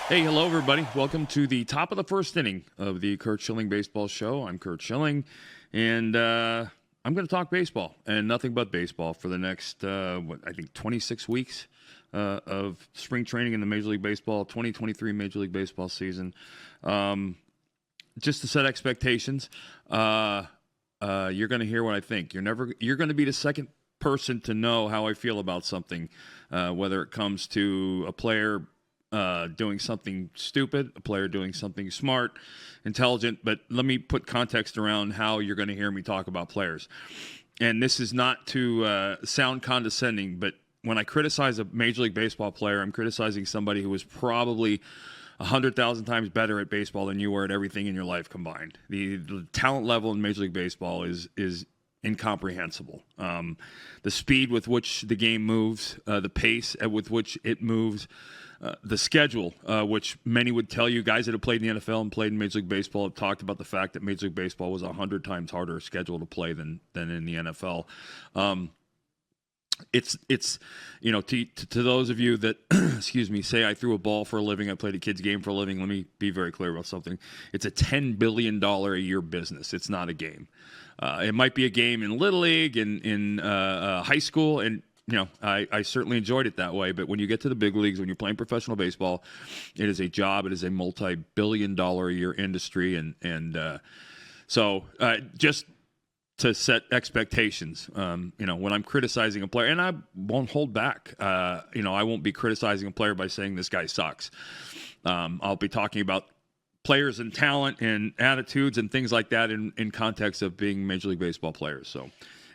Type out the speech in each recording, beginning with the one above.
Hey, hello, everybody. Welcome to the top of the first inning of the Curt Schilling Baseball Show. I'm Curt Schilling, and I'm going to talk baseball and nothing but baseball for the next, 26 weeks of spring training in the Major League Baseball, 2023 Major League Baseball season. Just to set expectations, you're going to hear what I think. You're going to be the second person to know how I feel about something, whether it comes to a player doing something stupid, a player doing something smart, intelligent. But let me put context around how you're going to hear me talk about players. And this is not to sound condescending, but when I criticize a Major League Baseball player, I'm criticizing somebody who was probably 100,000 times better at baseball than you were at everything in your life combined. The talent level in Major League Baseball is incomprehensible. The speed with which the game moves, the pace with which it moves, the schedule, which many would tell you, guys that have played in the NFL and played in Major League Baseball have talked about the fact that Major League Baseball was 100 times harder schedule to play than in the NFL. It's to those of you that excuse me, say I threw a ball for a living, I played a kid's game for a living. Let me be very clear about something. It's a $10 billion a year business. It's not a game. It might be a game in Little League, in high school, and I certainly enjoyed it that way. But when you get to the big leagues, when you're playing professional baseball, it is a job. It is a multi-billion-dollar a year industry, and so just to set expectations, when I'm criticizing a player, and I won't hold back. I won't be criticizing a player by saying this guy sucks. I'll be talking about players and talent and attitudes and things like that in context of being Major League Baseball players. So.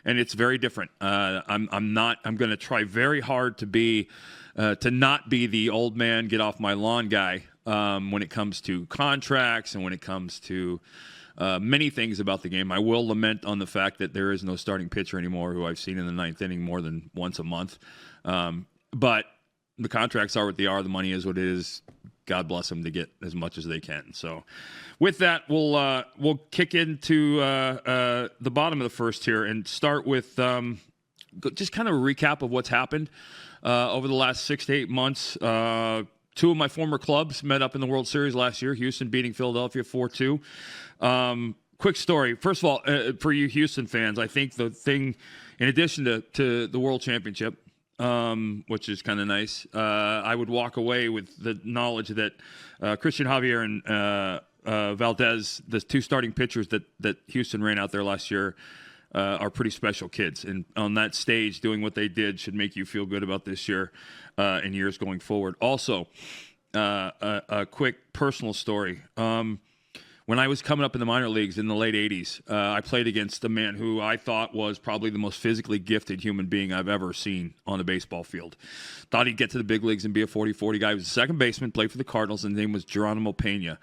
And it's very different. I'm going to try very hard to not be the old man, get off my lawn guy when it comes to contracts and when it comes to many things about the game. I will lament on the fact that there is no starting pitcher anymore who I've seen in the ninth inning more than once a month. But the contracts are what they are. The money is what it is. God bless them to get as much as they can. So with that, we'll kick into the bottom of the first here and start with just kind of a recap of what's happened over the last 6 to 8 months. Two of my former clubs met up in the World Series last year, Houston beating Philadelphia 4-2. Quick story. First of all, for you Houston fans, I think the thing, in addition to the World Championship, which is kind of nice, I would walk away with the knowledge that Christian Javier and Valdez, the two starting pitchers that Houston ran out there last year, are pretty special kids. And on that stage, doing what they did should make you feel good about this year and years going forward. Also, a quick personal story. When I was coming up in the minor leagues in the late 80s, I played against a man who I thought was probably the most physically gifted human being I've ever seen on a baseball field. Thought he'd get to the big leagues and be a 40-40 guy. He was a second baseman, played for the Cardinals, and his name was Geronimo Pena.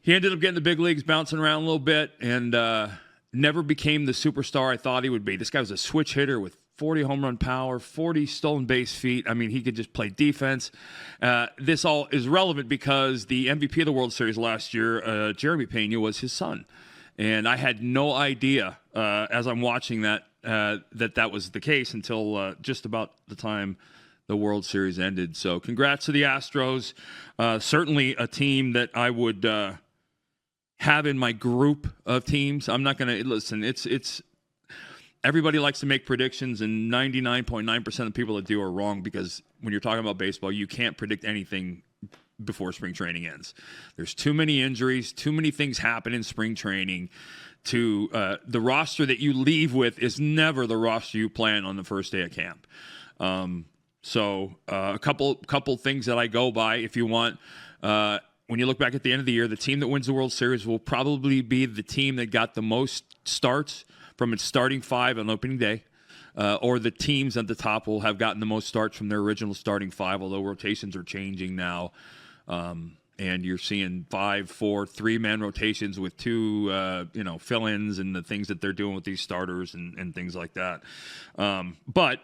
He ended up getting the big leagues, bouncing around a little bit, and never became the superstar I thought he would be. This guy was a switch hitter with 40 home run power, 40 stolen base feet. I mean, he could just play defense. This all is relevant because the MVP of the World Series last year, Jeremy Pena, was his son. And I had no idea as I'm watching that was the case until just about the time the World Series ended. So congrats to the Astros. Certainly a team that I would have in my group of teams. I'm not going to listen. It's everybody likes to make predictions, and 99.9% of people that do are wrong, because when you're talking about baseball, you can't predict anything before spring training ends. There's too many injuries, too many things happen in spring training. The roster that you leave with is never the roster you plan on the first day of camp. So a couple things that I go by, if you want. When you look back at the end of the year, the team that wins the World Series will probably be the team that got the most starts from its starting five on opening day, or the teams at the top will have gotten the most starts from their original starting five, although rotations are changing now. And you're seeing 5, 4, 3-man rotations with two, fill-ins and the things that they're doing with these starters and things like that. But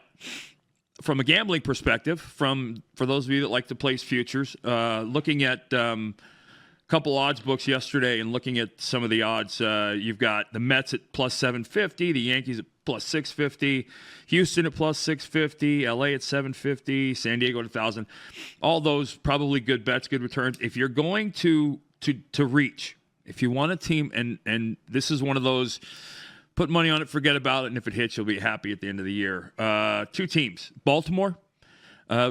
from a gambling perspective, for those of you that like to place futures, looking at couple odds books yesterday and looking at some of the odds. You've got the Mets at plus 750, the Yankees at plus 650, Houston at plus 650, LA at 750, San Diego at 1,000. All those probably good bets, good returns. If you're going to reach, if you want a team, and this is one of those, put money on it, forget about it, and if it hits, you'll be happy at the end of the year. 2 teams. Baltimore.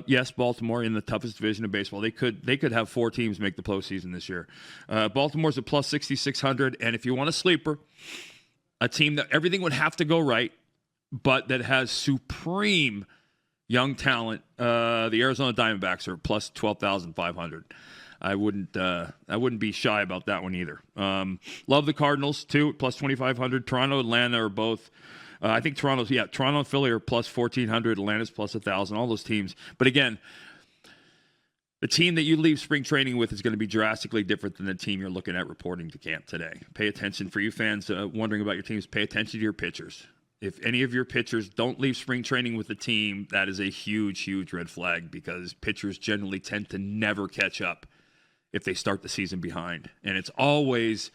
Yes, Baltimore in the toughest division of baseball. They could have 4 teams make the postseason this year. Baltimore's at plus 6,600, and if you want a sleeper, a team that everything would have to go right, but that has supreme young talent, the Arizona Diamondbacks are plus 12,500. I wouldn't be shy about that one either. Love the Cardinals too, plus 2,500. Toronto, Atlanta are both. I think Toronto and Philly are plus 1,400. Atlanta's plus 1,000. All those teams. But again, the team that you leave spring training with is going to be drastically different than the team you're looking at reporting to camp today. Pay attention, for you fans wondering about your teams, pay attention to your pitchers. If any of your pitchers don't leave spring training with the team, that is a huge, huge red flag, because pitchers generally tend to never catch up if they start the season behind. And it's always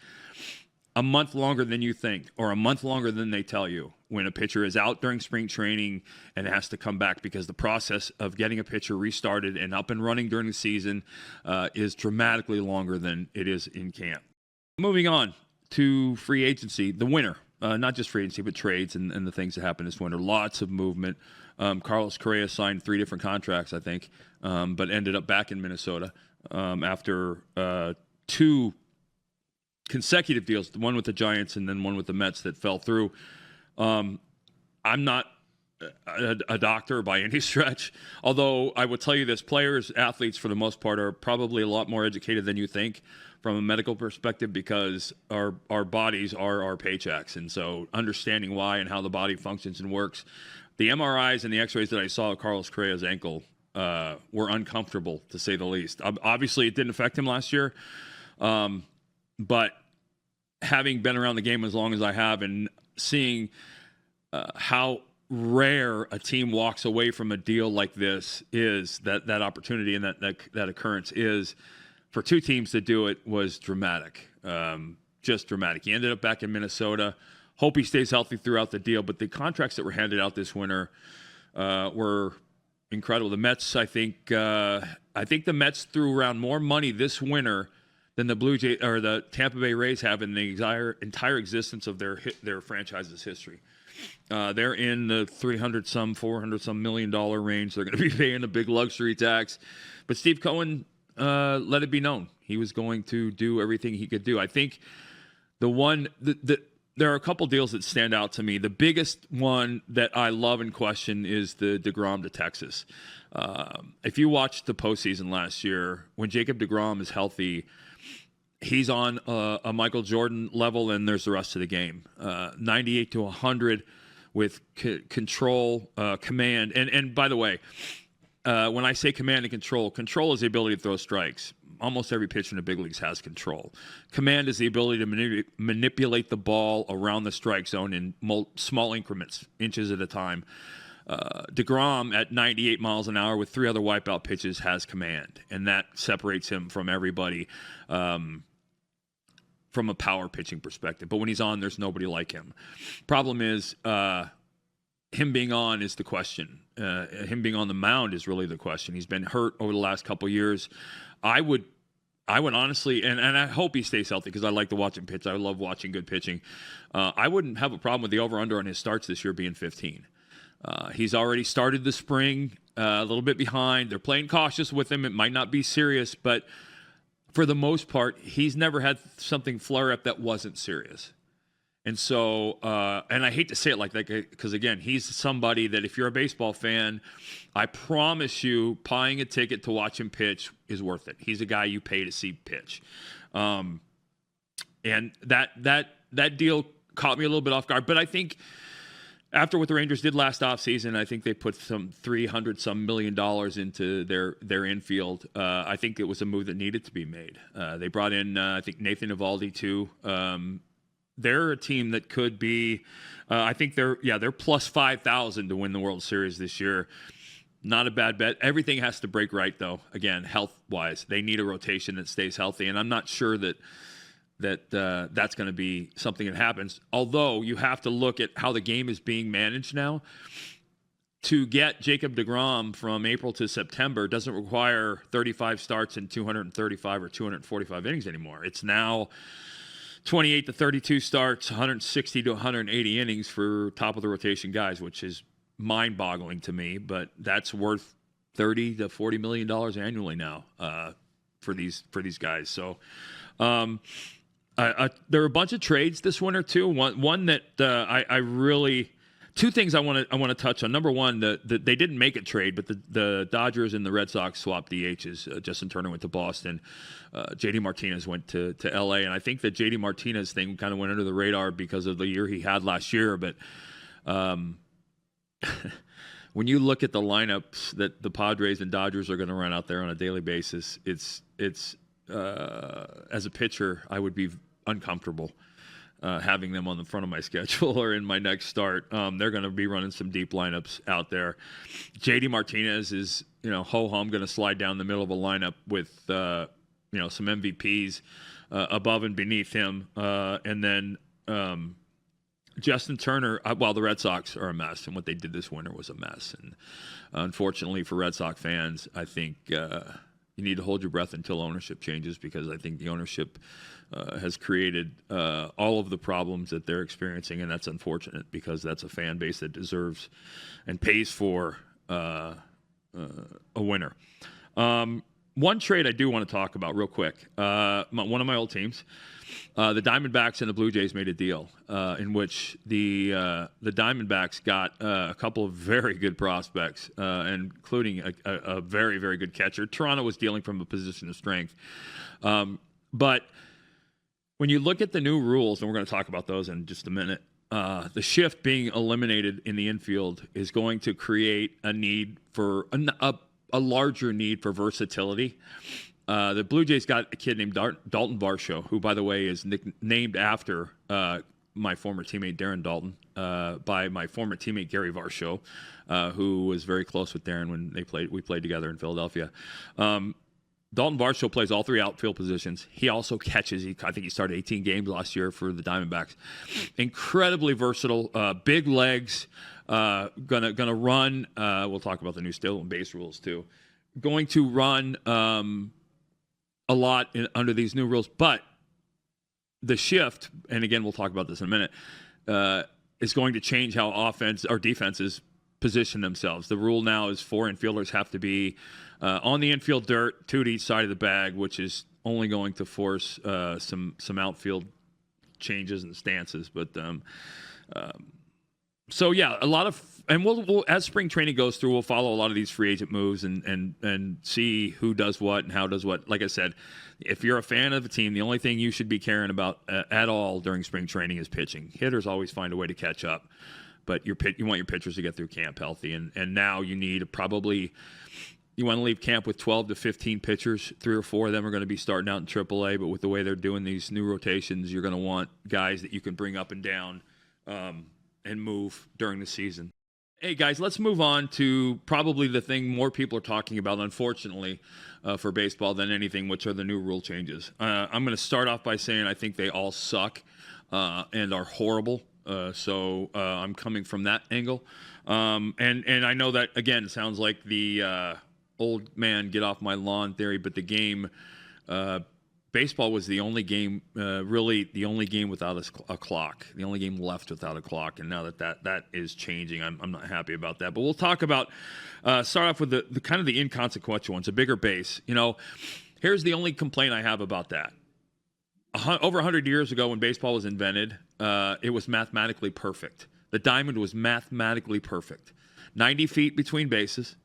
a month longer than you think, or a month longer than they tell you, when a pitcher is out during spring training and has to come back, because the process of getting a pitcher restarted and up and running during the season is dramatically longer than it is in camp. Moving on to free agency, the winter, not just free agency, but trades and the things that happened this winter. Lots of movement. Carlos Correa signed 3 different contracts, I think, but ended up back in Minnesota after 2 consecutive deals, the one with the Giants and then one with the Mets that fell through. I'm not a doctor by any stretch, although I will tell you this, players, athletes for the most part are probably a lot more educated than you think from a medical perspective, because our bodies are our paychecks. And so understanding why and how the body functions and works. The MRIs and the x-rays that I saw of Carlos Correa's ankle were uncomfortable, to say the least. Obviously, it didn't affect him last year. But having been around the game as long as I have and seeing how rare a team walks away from a deal like this is, that opportunity and that occurrence is, for 2 teams to do it was dramatic, just dramatic. He ended up back in Minnesota. Hope he stays healthy throughout the deal. But the contracts that were handed out this winter were incredible. The Mets, I think the Mets threw around more money this winter than the Blue Jays or the Tampa Bay Rays have in the entire existence of their franchise's history. They're in the $400 million range. They're going to be paying a big luxury tax. But Steve Cohen let it be known he was going to do everything he could do. I think there are a couple deals that stand out to me. The biggest one that I love and question is the DeGrom to Texas. If you watched the postseason last year, when Jacob DeGrom is healthy, he's on a Michael Jordan level, and there's the rest of the game. 98 to 100 with control, command. And by the way, when I say command and control is the ability to throw strikes. Almost every pitcher in the big leagues has control. Command is the ability to manipulate the ball around the strike zone in small increments, inches at a time. DeGrom at 98 miles an hour with 3 other wipeout pitches has command, and that separates him from everybody from a power pitching perspective. But when he's on, there's nobody like him. Problem is, him being on is the question. Him being on the mound is really the question. He's been hurt over the last couple years. I would honestly, and I hope he stays healthy, because I like to watch him pitch. I love watching good pitching. I wouldn't have a problem with the over-under on his starts this year being 15. He's already started the spring a little bit behind. They're playing cautious with him. It might not be serious, but for the most part, he's never had something flare up that wasn't serious. And so, and I hate to say it like that, because again, he's somebody that if you're a baseball fan, I promise you, buying a ticket to watch him pitch is worth it. He's a guy you pay to see pitch. And that deal caught me a little bit off guard, but I think after what the Rangers did last offseason, I think they put some $300 million into their infield. I think it was a move that needed to be made. They brought in, I think, Nathan Eovaldi too. They're a team that could be, I think they're plus 5,000 to win the World Series this year. Not a bad bet. Everything has to break right, though. Again, health-wise, they need a rotation that stays healthy, and I'm not sure that that's going to be something that happens. Although you have to look at how the game is being managed now. To get Jacob deGrom from April to September doesn't require 35 starts and 235 or 245 innings anymore. It's now 28 to 32 starts, 160 to 180 innings for top of the rotation guys, which is mind-boggling to me. But that's worth $30 to $40 million annually now for these guys. So there are a bunch of trades this winter too. One that I really. Two things I want to touch on. Number one, they didn't make a trade, but the Dodgers and the Red Sox swapped DHs. Justin Turner went to Boston. J.D. Martinez went to L.A. And I think that J.D. Martinez thing kind of went under the radar because of the year he had last year. But when you look at the lineups that the Padres and Dodgers are going to run out there on a daily basis, it's as a pitcher, I would be uncomfortable. Having them on the front of my schedule or in my next start. They're going to be running some deep lineups out there. J.D. Martinez is, ho-hum going to slide down the middle of a lineup with, some MVPs above and beneath him. And then Justin Turner, the Red Sox are a mess, and what they did this winter was a mess. And unfortunately for Red Sox fans, I think you need to hold your breath until ownership changes, because I think the ownership has created all of the problems that they're experiencing, and that's unfortunate because that's a fan base that deserves and pays for a winner. One trade I do want to talk about real quick. One of my old teams, the Diamondbacks and the Blue Jays made a deal in which the Diamondbacks got a couple of very good prospects, including a very, very good catcher. Toronto was dealing from a position of strength. But when you look at the new rules, and we're going to talk about those in just a minute, the shift being eliminated in the infield is going to create a need for a larger need for versatility. The Blue Jays got a kid named Dalton Varsho, who, by the way, is named after my former teammate Darren Dalton, by my former teammate Gary Varsho, who was very close with Darren when we played together in Philadelphia. Dalton Varsho plays all three outfield positions. He also catches. I think he started 18 games last year for the Diamondbacks. Incredibly versatile, big legs. Gonna run. We'll talk about the new stolen base rules too. Going to run a lot under these new rules, but the shift, and again we'll talk about this in a minute, is going to change how offense or defenses position themselves. The rule now is 4 infielders have to be on the infield dirt, 2 to each side of the bag, which is only going to force some outfield changes and stances. But so yeah, a lot of, and we'll as spring training goes through, we'll follow a lot of these free agent moves and see who does what and how does what. Like I said, if you're a fan of a team, the only thing you should be caring about at all during spring training is pitching. Hitters always find a way to catch up, but you want your pitchers to get through camp healthy, and now you need you want to leave camp with 12 to 15 pitchers. 3 or 4 of them are going to be starting out in AAA, but with the way they're doing these new rotations, you're going to want guys that you can bring up and down and move during the season. Hey, guys, let's move on to probably the thing more people are talking about, unfortunately, for baseball than anything, which are the new rule changes. I'm going to start off by saying I think they all suck and are horrible. So I'm coming from that angle. And I know that, again, sounds like the old man get off my lawn theory, but the game, baseball was the only game, really the only game without a clock, the only game left without a clock. And now that is changing, I'm not happy about that. But we'll talk about, start off with the kind of the inconsequential ones, a bigger base. Here's the only complaint I have about that. Over 100 years ago when baseball was invented, it was mathematically perfect. The diamond was mathematically perfect. 90 feet between bases,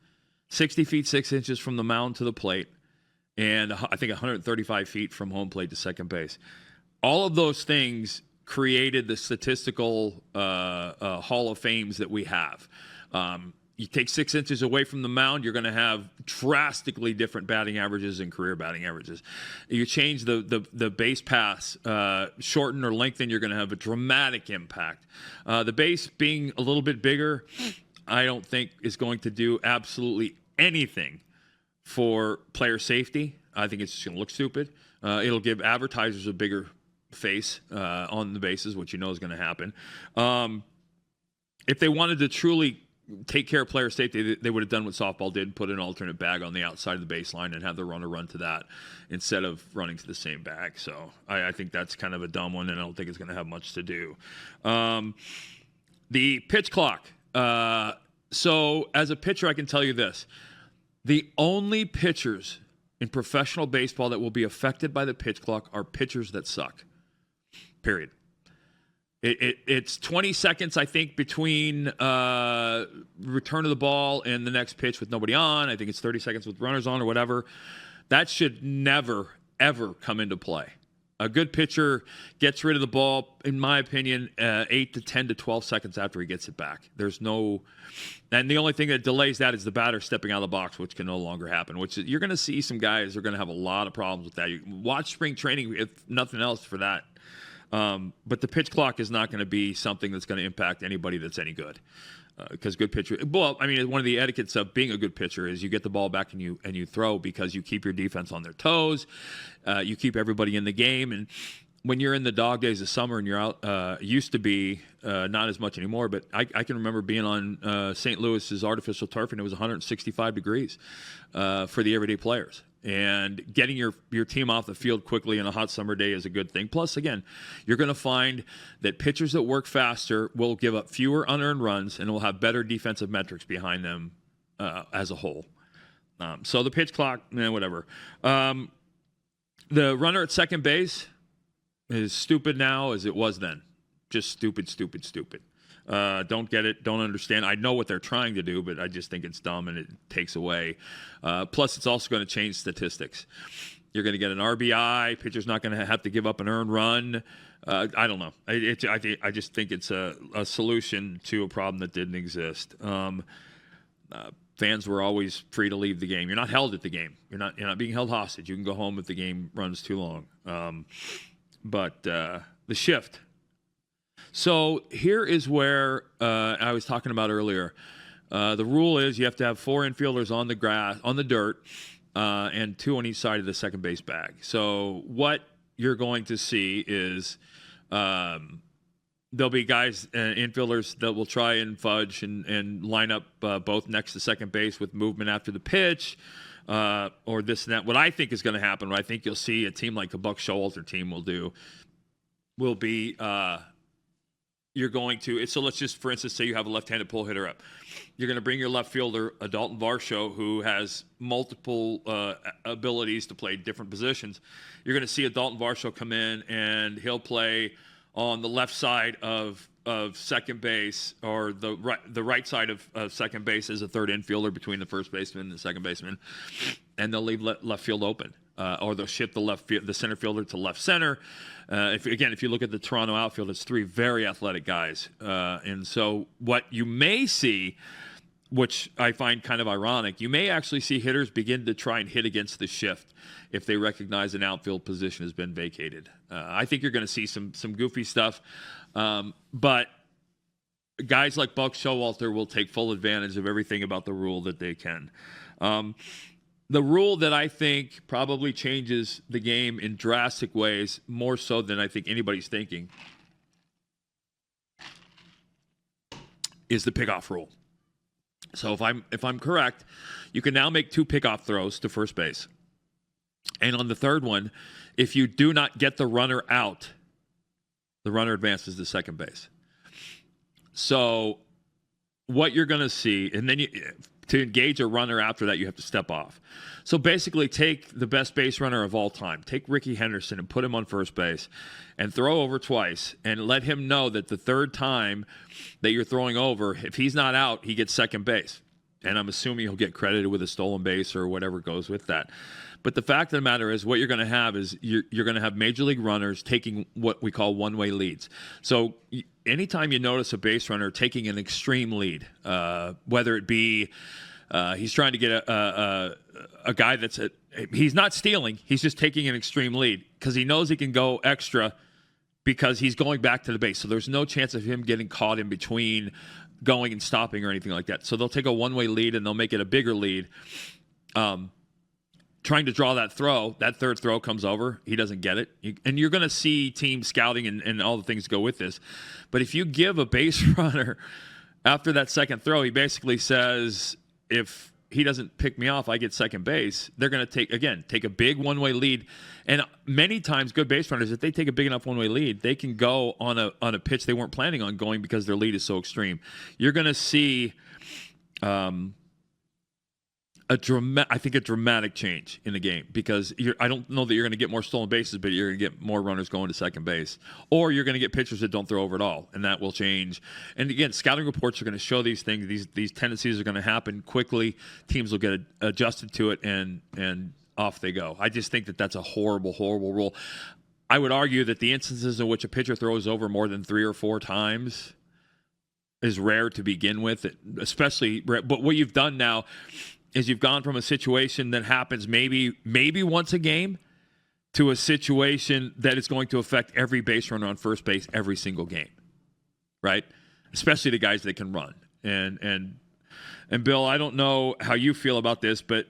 60 feet 6 inches from the mound to the plate, and I think 135 feet from home plate to second base. All of those things created the statistical Hall of Fames that we have. You take 6 inches away from the mound, you're going to have drastically different batting averages and career batting averages. You change the base pass, shorten or lengthen, you're going to have a dramatic impact. The base being a little bit bigger, I don't think is going to do absolutely anything for player safety. I think it's just going to look stupid. It'll give advertisers a bigger face on the bases, which you know is going to happen. If they wanted to truly take care of player safety, they would have done what softball did, put an alternate bag on the outside of the baseline and have the runner run to that instead of running to the same bag. So I think that's kind of a dumb one, and I don't think it's going to have much to do. The pitch clock. So as a pitcher, I can tell you this. The only pitchers in professional baseball that will be affected by the pitch clock are pitchers that suck. Period. It's 20 seconds, I think, between return of the ball and the next pitch with nobody on. I think it's 30 seconds with runners on or whatever. That should never, ever come into play. A good pitcher gets rid of the ball, in my opinion, 8 to 10 to 12 seconds after he gets it back. There's no – and the only thing that delays that is the batter stepping out of the box, which can no longer happen, which you're going to see some guys are going to have a lot of problems with that. You watch spring training, if nothing else, for that. But the pitch clock is not going to be something that's going to impact anybody that's any good. Because good pitcher, well, I mean, one of the etiquettes of being a good pitcher is you get the ball back and you throw because you keep your defense on their toes, you keep everybody in the game, and when you're in the dog days of summer and you're out, used to be not as much anymore, but I can remember being on St. Louis's artificial turf and it was 165 degrees for the everyday players. And getting your team off the field quickly on a hot summer day is a good thing. Plus, again, you're going to find that pitchers that work faster will give up fewer unearned runs and will have better defensive metrics behind them as a whole. So the pitch clock, whatever. The runner at second base is stupid now as it was then. Just stupid, stupid, stupid. Don't get it, don't understand. I know what they're trying to do, but I just think it's dumb and it takes away. Plus, it's also going to change statistics. You're going to get an RBI. Pitcher's not going to have to give up an earned run. I don't know. I just think it's a solution to a problem that didn't exist. Fans were always free to leave the game. You're not held at the game. You're not being held hostage. You can go home if the game runs too long. But the shift. So here is where I was talking about earlier. The rule is you have to have 4 infielders on the grass, on the dirt, and 2 on each side of the second base bag. So what you're going to see is there'll be guys, infielders, that will try and fudge and line up both next to second base with movement after the pitch, or this and that. What I think is going to happen, what I think you'll see a team like the Buck Showalter team will be you're going to, so let's just, for instance, say you have a left-handed pull hitter up. You're going to bring your left fielder, a Dalton Varsho, who has multiple abilities to play different positions. You're going to see a Dalton Varsho come in, and he'll play on the left side of second base, or the right side of second base as a third infielder between the first baseman and the second baseman, and they'll leave left field open. Or they'll shift the center fielder to left center. If you look at the Toronto outfield, it's 3 very athletic guys. And so what you may see, which I find kind of ironic, you may actually see hitters begin to try and hit against the shift if they recognize an outfield position has been vacated. I think you're going to see some goofy stuff. But guys like Buck Showalter will take full advantage of everything about the rule that they can. The rule that I think probably changes the game in drastic ways, more so than I think anybody's thinking, is the pickoff rule. So if I'm correct, you can now make 2 pickoff throws to first base. And on the third one, if you do not get the runner out, the runner advances to second base. So what you're going to see, and then to engage a runner after that, you have to step off. So basically, take the best base runner of all time, take Ricky Henderson and put him on first base and throw over twice and let him know that the third time that you're throwing over, if he's not out, he gets second base. And I'm assuming he'll get credited with a stolen base or whatever goes with that. But the fact of the matter is, what you're going to have is you're going to have major league runners taking what we call one-way leads. So anytime you notice a base runner taking an extreme lead, whether it be he's trying to get a guy he's not stealing, he's just taking an extreme lead because he knows he can go extra because he's going back to the base. So there's no chance of him getting caught in between going and stopping or anything like that. So they'll take a one-way lead and they'll make it a bigger lead. Trying to draw that throw, that third throw comes over. He doesn't get it. And you're going to see team scouting and all the things go with this. But if you give a base runner after that second throw, he basically says, if he doesn't pick me off, I get second base. They're going to take a big one-way lead. And many times good base runners, if they take a big enough one-way lead, they can go on a pitch they weren't planning on going because their lead is so extreme. You're going to see a dramatic change in the game, because I don't know that you're going to get more stolen bases, but you're going to get more runners going to second base, or you're going to get pitchers that don't throw over at all, and that will change. And again, scouting reports are going to show these things. These tendencies are going to happen quickly. Teams will get adjusted to it, and off they go. I just think that that's a horrible, horrible rule. I would argue that the instances in which a pitcher throws over more than 3 or 4 times is rare to begin with, especially. But what you've done now is you've gone from a situation that happens maybe once a game to a situation that is going to affect every base runner on first base every single game, right? Especially the guys that can run. And Bill, I don't know how you feel about this, but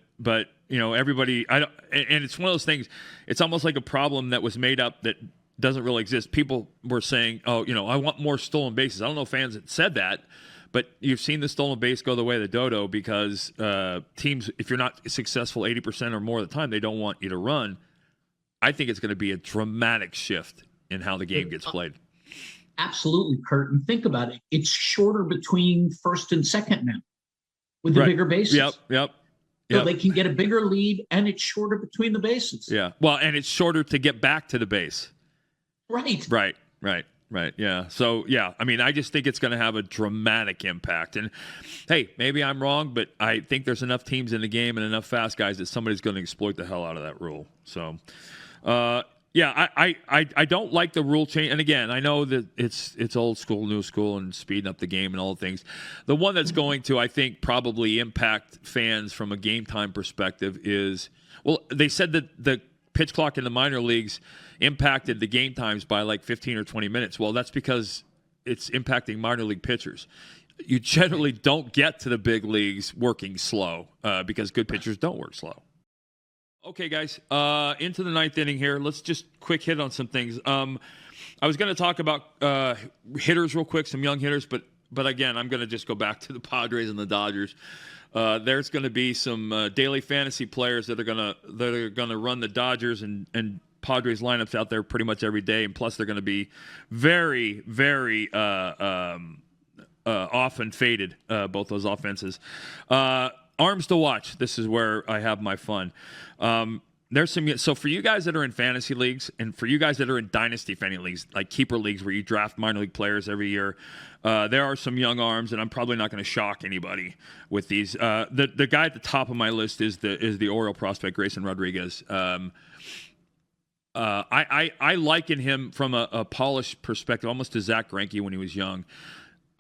everybody, and it's one of those things. It's almost like a problem that was made up that doesn't really exist. People were saying, I want more stolen bases. I don't know if fans had said that. But you've seen the stolen base go the way of the dodo, because teams, if you're not successful 80% or more of the time, they don't want you to run. I think it's going to be a dramatic shift in how the game gets played. Absolutely, Curt. And think about it. It's shorter between first and second now with the bigger bases. Yep. So they can get a bigger lead, and it's shorter between the bases. Yeah. Well, and it's shorter to get back to the base. Right. Yeah. So, I just think it's going to have a dramatic impact. And, hey, maybe I'm wrong, but I think there's enough teams in the game and enough fast guys that somebody's going to exploit the hell out of that rule. So, I don't like the rule change. And, again, I know that it's old school, new school, and speeding up the game and all the things. The one that's going to, I think, probably impact fans from a game time perspective is, well, they said that the pitch clock in the minor leagues impacted the game times by like 15 or 20 minutes. Well, that's because it's impacting minor league pitchers. You generally don't get to the big leagues working slow because good pitchers don't work slow. Okay, guys, into the 9th inning here. Let's just quick hit on some things. I was going to talk about hitters real quick, some young hitters, but again, I'm going to just go back to the Padres and the Dodgers. There's going to be some daily fantasy players that are going to run the Dodgers and Padres lineups out there pretty much every day, and plus they're going to be very, very often faded, both those offenses. Arms to watch. This is where I have my fun. There's some. So for you guys that are in fantasy leagues, and for you guys that are in dynasty fantasy leagues, like keeper leagues where you draft minor league players every year, there are some young arms, and I'm probably not going to shock anybody with these. The guy at the top of my list is the Oriole prospect Grayson Rodriguez. I liken him from a polished perspective, almost to Zach Greinke when he was young.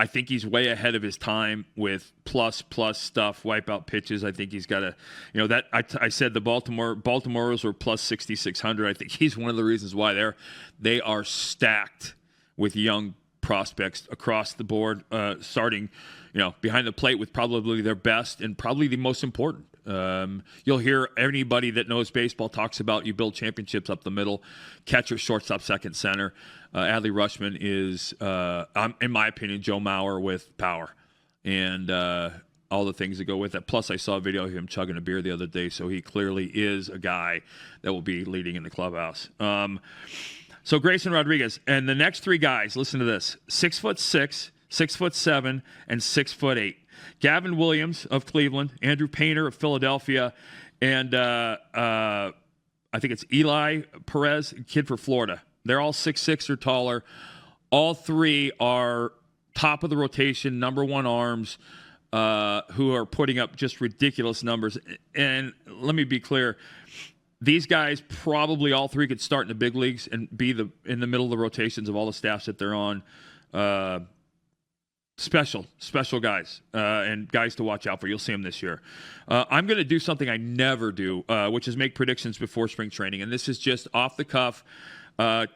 I think he's way ahead of his time with plus stuff, wipeout pitches. I think he's got I said the Baltimore's were plus 6,600. I think he's one of the reasons why they are stacked with young prospects across the board, starting, behind the plate with probably their best and probably the most important. You'll hear anybody that knows baseball talks about you build championships up the middle, catcher, shortstop, second, center. Adley Rutschman is, in my opinion, Joe Mauer with power and all the things that go with it. Plus, I saw a video of him chugging a beer the other day, so he clearly is a guy that will be leading in the clubhouse. So Grayson Rodriguez and the next 3 guys, listen to this: 6'6", 6'7", and 6'8". Gavin Williams of Cleveland, Andrew Painter of Philadelphia, and I think it's Eli Perez, kid for Florida. They're all 6'6" or taller. All 3 are top of the rotation, number 1 arms, who are putting up just ridiculous numbers. And let me be clear, these guys probably all 3 could start in the big leagues and be in the middle of the rotations of all the staffs that they're on. Special guys and guys to watch out for. You'll see them this year. I'm going to do something I never do, which is make predictions before spring training. And this is just off the cuff.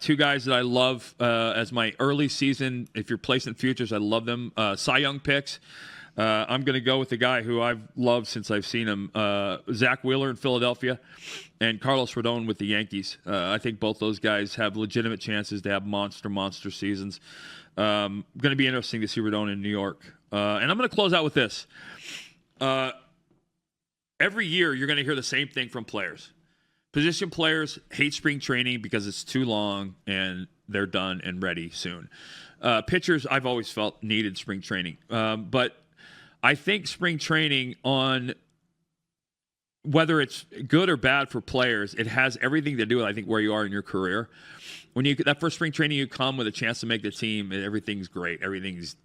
Two guys that I love as my early season, if you're placing futures, I love them. Cy Young picks. I'm going to go with the guy who I've loved since I've seen him, Zach Wheeler in Philadelphia and Carlos Rodon with the Yankees. I think both those guys have legitimate chances to have monster seasons. Going to be interesting to see Rodon in New York. And I'm going to close out with this. Every year, you're going to hear the same thing from players. Position players hate spring training because it's too long and they're done and ready soon. Pitchers, I've always felt needed spring training. But I think spring training, on whether it's good or bad for players, it has everything to do with, I think, where you are in your career. When that first spring training, you come with a chance to make the team, and everything's great. Everything's,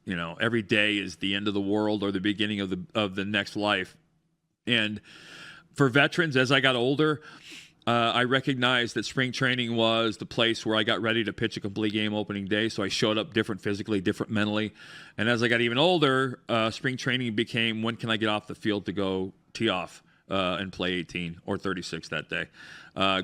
every day is the end of the world or the beginning of the next life. And for veterans, as I got older, I recognized that spring training was the place where I got ready to pitch a complete game opening day. So I showed up different physically, different mentally. And as I got even older, spring training became, when can I get off the field to go tee off and play 18 or 36 that day?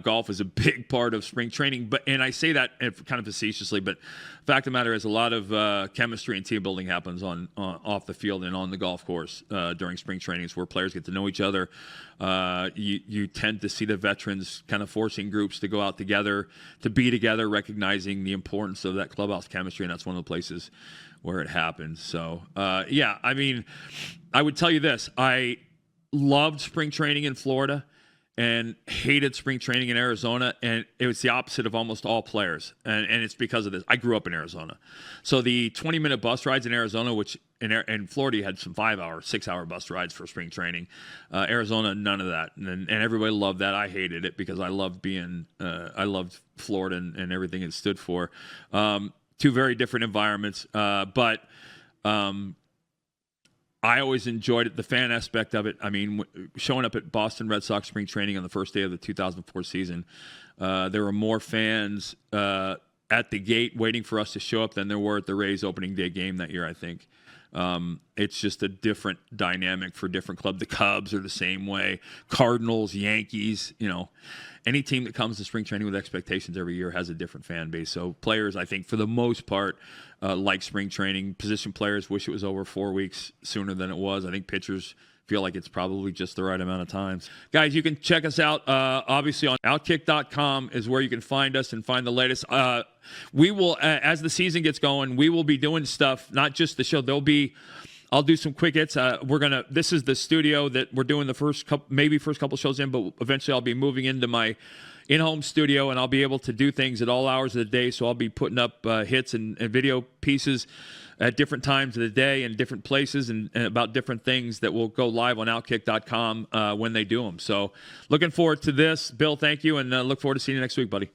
Golf is a big part of spring training, and I say that kind of facetiously, but the fact of the matter is a lot of chemistry and team building happens on off the field and on the golf course during spring trainings, where players get to know each other. You tend to see the veterans kind of forcing groups to go out together, to be together, recognizing the importance of that clubhouse chemistry, and that's one of the places where it happens. So, yeah, I mean, I would tell you this. I loved spring training in Florida and hated spring training in Arizona, and it was the opposite of almost all players, and it's because of this. I grew up in Arizona, so the 20-minute bus rides in Arizona, which in Florida you had some 5-hour, 6-hour bus rides for spring training. Arizona, none of that, and everybody loved that. I hated it because I loved I loved Florida and everything it stood for. Two very different environments, but I always enjoyed it, the fan aspect of it. I mean, showing up at Boston Red Sox spring training on the first day of the 2004 season, there were more fans at the gate waiting for us to show up than there were at the Rays opening day game that year, I think. It's just a different dynamic for different clubs. The Cubs are the same way. Cardinals, Yankees, any team that comes to spring training with expectations every year has a different fan base. So players, I think, for the most part, like spring training. Position players wish it was over 4 weeks sooner than it was. I think pitchers feel like it's probably just the right amount of time. Guys, you can check us out, obviously, on OutKick.com is where you can find us and find the latest. We will, as the season gets going, we will be doing stuff, not just the show. I'll do some quick hits. This is the studio that we're doing the first couple shows in, but eventually I'll be moving into my in-home studio, and I'll be able to do things at all hours of the day. So I'll be putting up hits and video pieces at different times of the day and different places and about different things that will go live on OutKick.com when they do them. So looking forward to this. Bill, thank you, and look forward to seeing you next week, buddy.